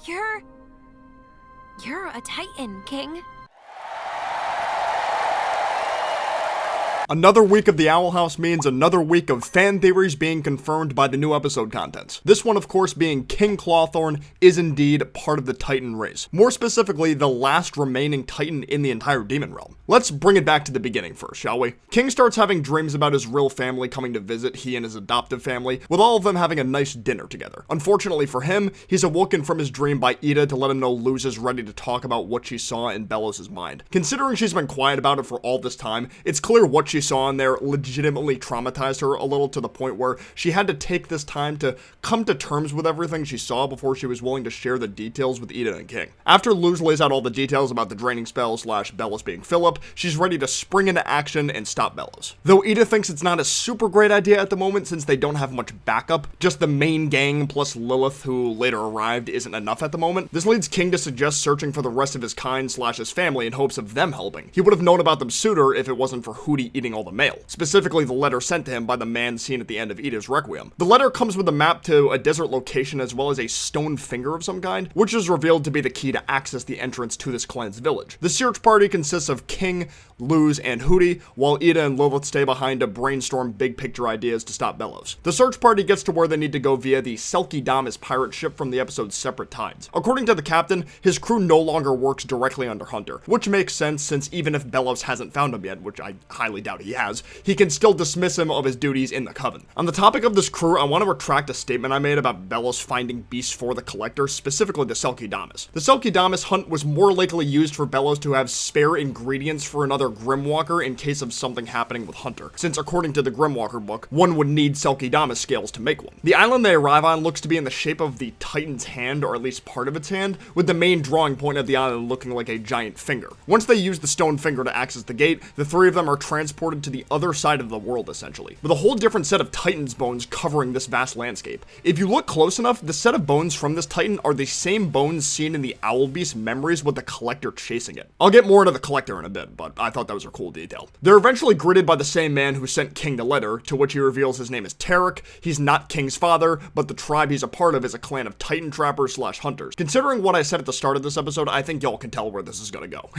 You're a Titan, King. Another week of the Owl House means another week of fan theories being confirmed by the new episode contents. This one, of course, being King Clawthorn is indeed part of the Titan race. More specifically, the last remaining Titan in the entire Demon Realm. Let's bring it back to the beginning first, shall we? King starts having dreams about his real family coming to visit, he and his adoptive family, with all of them having a nice dinner together. Unfortunately for him, he's awoken from his dream by Ida to let him know Luz is ready to talk about what she saw in Belos' mind. Considering she's been quiet about it for all this time, it's clear what she saw in there legitimately traumatized her a little, to the point where she had to take this time to come to terms with everything she saw before she was willing to share the details with Ida and King. After Luz lays out all the details about the draining spell / Belos being Philip, she's ready to spring into action and stop Belos. Though Ida thinks it's not a super great idea at the moment since they don't have much backup, just the main gang plus Lilith, who later arrived, isn't enough at the moment. This leads King to suggest searching for the rest of his kind / his family in hopes of them helping. He would have known about them sooner if it wasn't for Hootie eating all the mail. Specifically, the letter sent to him by the man seen at the end of Ida's Requiem. The letter comes with a map to a desert location as well as a stone finger of some kind, which is revealed to be the key to access the entrance to this clan's village. The search party consists of King, Luz, and Hootie, while Ida and Lilith stay behind to brainstorm big picture ideas to stop Belos. The search party gets to where they need to go via the Selkie-Damas pirate ship from the episode's Separate Tides. According to the captain, his crew no longer works directly under Hunter, which makes sense since even if Belos hasn't found him yet, which I highly doubt he has, he can still dismiss him of his duties in the Coven. On the topic of this crew, I want to retract a statement I made about Belos finding beasts for the Collector, specifically the Selkie-Damas. The Selkie-Damas hunt was more likely used for Belos to have spare ingredients for another Grimwalker in case of something happening with Hunter, since according to the Grimwalker book, one would need Selkie-Damas scales to make one. The island they arrive on looks to be in the shape of the Titan's hand, or at least part of its hand, with the main drawing point of the island looking like a giant finger. Once they use the stone finger to access the gate, the three of them are transported to the other side of the world, essentially, with a whole different set of Titan's bones covering this vast landscape. If you look close enough, the set of bones from this Titan are the same bones seen in the Owl Beast memories with the Collector chasing it. I'll get more into the Collector in a bit, but I thought that was a cool detail. They're eventually greeted by the same man who sent King the letter, to which he reveals his name is Tarek. He's not King's father, but the tribe he's a part of is a clan of Titan trappers / hunters. Considering what I said at the start of this episode, I think y'all can tell where this is gonna go.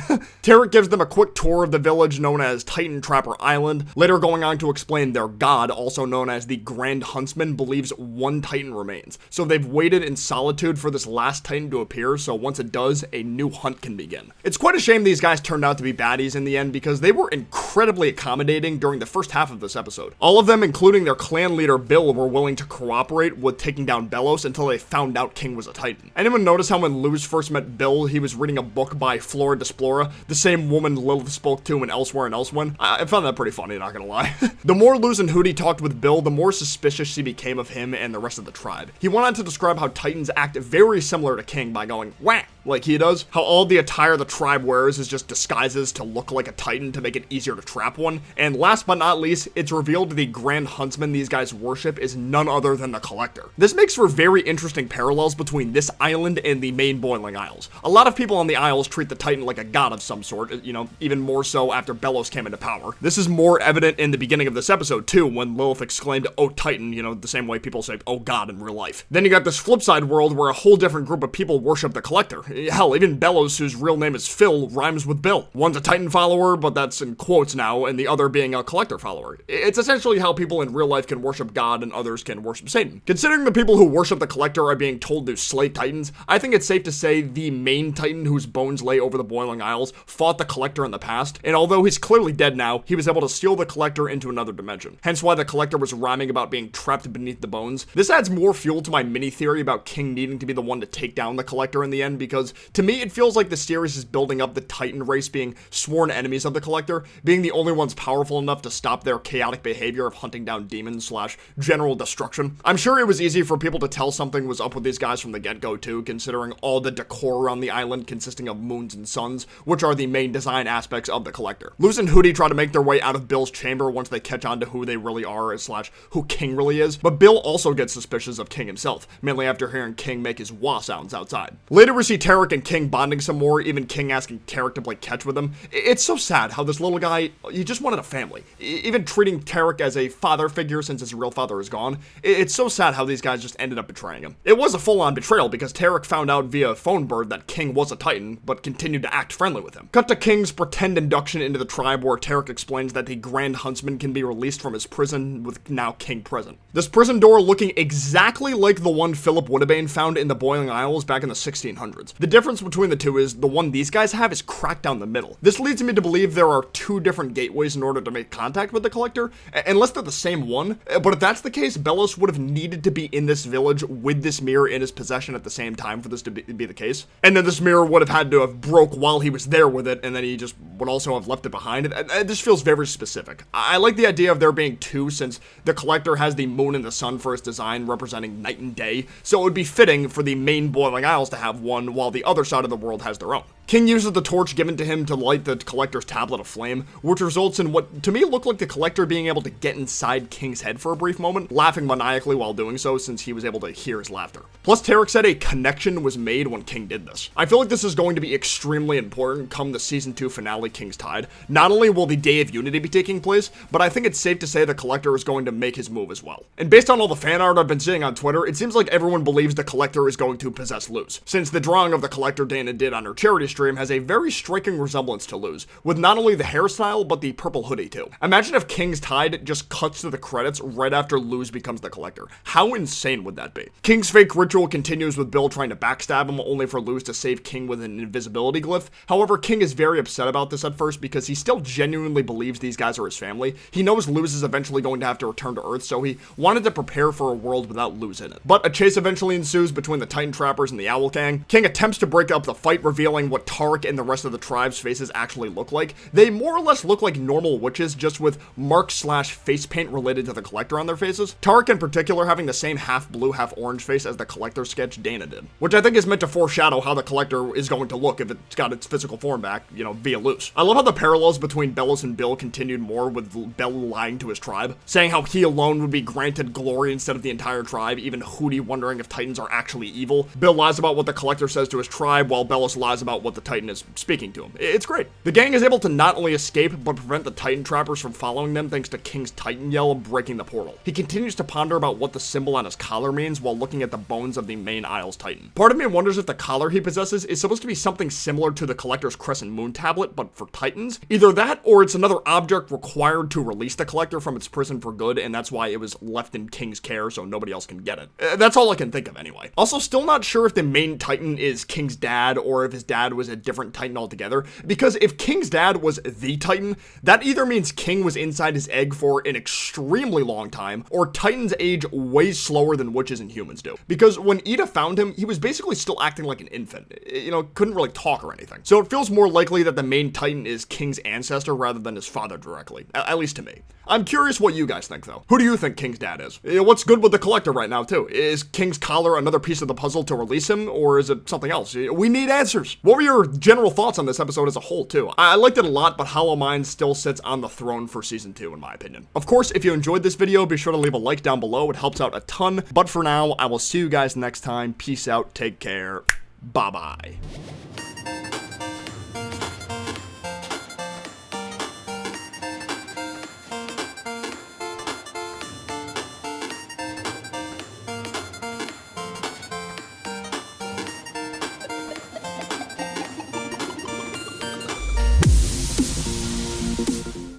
Tarek gives them a quick tour of the village known as Titan Trapper Island, later going on to explain their god, also known as the Grand Huntsman, believes one Titan remains. So they've waited in solitude for this last Titan to appear, so once it does, a new hunt can begin. It's quite a shame these guys turned out to be baddies in the end, because they were incredibly accommodating during the first half of this episode. All of them, including their clan leader Bill, were willing to cooperate with taking down Belos until they found out King was a Titan. Anyone notice how when Luz first met Bill, he was reading a book by Flora Desplora, the same woman Lilith spoke to in Elsewhere and Elsewhen? I found that pretty funny, not gonna lie. The more Luz and Hootie talked with Bill, the more suspicious she became of him and the rest of the tribe. He went on to describe how Titans act very similar to King by going wah like he does, how all the attire the tribe wears is just disguises to look like a Titan to make it easier to trap one, and last but not least, it's revealed the Grand Huntsman these guys worship is none other than the Collector. This makes for very interesting parallels between this island and the main Boiling Isles. A lot of people on the Isles treat the Titan like a god of some sort, you know, even more so after Belos came into power. This is more evident in the beginning of this episode too, when Lilith exclaimed, "Oh Titan," you know, the same way people say, "Oh God" in real life. Then you got this flip side world where a whole different group of people worship the Collector. Hell, even Belos, whose real name is Phil, rhymes with Bill. One's a Titan follower, but that's in quotes now, and the other being a Collector follower. It's essentially how people in real life can worship God and others can worship Satan. Considering the people who worship the Collector are being told to slay Titans, I think it's safe to say the main Titan whose bones lay over the Boiling Isles fought the Collector in the past, and although he's clearly dead now, he was able to steal the Collector into another dimension. Hence why the Collector was rhyming about being trapped beneath the bones. This adds more fuel to my mini theory about King needing to be the one to take down the Collector in the end, because to me it feels like the series is building up the Titan race being sworn enemies of the Collector, being the only ones powerful enough to stop their chaotic behavior of hunting down demons / general destruction. I'm sure it was easy for people to tell something was up with these guys from the get-go too, considering all the decor around the island consisting of moons and suns, which are the main design aspects of the Collector. Luz and Hootie try to make their way out of Bill's chamber once they catch on to who they really are / who King really is, but Bill also gets suspicious of King himself, mainly after hearing King make his wah sounds outside. Later we see Tarek and King bonding some more, even King asking Tarek to play catch with him. It's so sad how this little guy, he just wanted a family. Even treating Tarek as a father figure since his real father is gone. It's so sad how these guys just ended up betraying him. It was a full-on betrayal because Tarek found out via phone bird that King was a Titan, but continued to act friendly with him. Cut to King's pretend induction into the tribe where Tarek explains that the Grand Huntsman can be released from his prison with now King present. This prison door looking exactly like the one Philip Woodabane found in the Boiling Isles back in the 1600s. The difference between the two is the one these guys have is cracked down the middle. This leads me to believe there are two different gateways in order to make contact with the Collector, unless they're the same one. But if that's the case, Bellos would have needed to be in this village with this mirror in his possession at the same time for this to be the case. And then this mirror would have had to have broke while he was there with it, and then he just would also have left it behind. This feels very specific. I like the idea of there being two, since the Collector has the moon and the sun for his design, representing night and day, so it would be fitting for the main Boiling Isles to have one, while the other side of the world has their own. King uses the torch given to him to light the Collector's tablet aflame, which results in what to me looked like the Collector being able to get inside King's head for a brief moment, laughing maniacally while doing so since he was able to hear his laughter. Plus, Tarek said a connection was made when King did this. I feel like this is going to be extremely important come the Season 2 finale, King's Tide. Not only will the Day of Unity be taking place, but I think it's safe to say the Collector is going to make his move as well. And based on all the fan art I've been seeing on Twitter, it seems like everyone believes the Collector is going to possess Luz, since the drawing of the Collector Dana did on her charity stream has a very striking resemblance to Luz, with not only the hairstyle, but the purple hoodie too. Imagine if King's Tide just cuts to the credits right after Luz becomes the Collector. How insane would that be? King's fake ritual continues with Bill trying to backstab him, only for Luz to save King with an invisibility glyph. However, King is very upset about this at first because he still genuinely believes these guys are his family. He knows Luz is eventually going to have to return to Earth, so he wanted to prepare for a world without Luz in it. But a chase eventually ensues between the Titan Trappers and the Owl Gang. King attempts to break up the fight, revealing what Tarek and the rest of the tribe's faces actually look like. They more or less look like normal witches, just with mark/face paint related to the Collector on their faces. Tarek in particular having the same half blue, half orange face as the Collector sketch Dana did, which I think is meant to foreshadow how the Collector is going to look if it's got its physical form back, you know, via Luz. I love how the parallels between Bellos and Bill continued more, with Bell lying to his tribe, saying how he alone would be granted glory instead of the entire tribe, even Hootie wondering if Titans are actually evil. Bill lies about what the Collector says to his tribe, while Bellos lies about what the Titan is speaking to him. It's great. The gang is able to not only escape, but prevent the Titan Trappers from following them thanks to King's Titan Yell breaking the portal. He continues to ponder about what the symbol on his collar means while looking at the bones of the main Isles Titan. Part of me wonders if the collar he possesses is supposed to be something similar to the Collector's Crescent Moon tablet, but for Titans. Either that, or it's another object required to release the Collector from its prison for good, and that's why it was left in King's care so nobody else can get it. That's all I can think of anyway. Also, still not sure if the main Titan is King's dad, or if his dad was a different Titan altogether, because if King's dad was the Titan, that either means King was inside his egg for an extremely long time, or Titans age way slower than witches and humans do. Because when Ida found him, he was basically still acting like an infant. You know, couldn't really talk or anything. So it feels more likely that the main Titan is King's ancestor rather than his father directly, at least to me. I'm curious what you guys think though. Who do you think King's dad is? What's good with the Collector right now too? Is King's collar another piece of the puzzle to release him, or is it something else? We need answers. What were your general thoughts on this episode as a whole too? I liked it a lot, but Hollow Mind still sits on the throne for Season 2 in my opinion. Of course, if you enjoyed this video, be sure to leave a like down below. It helps out a ton. But for now, I will see you guys next time. Peace out. Take care. Bye-bye.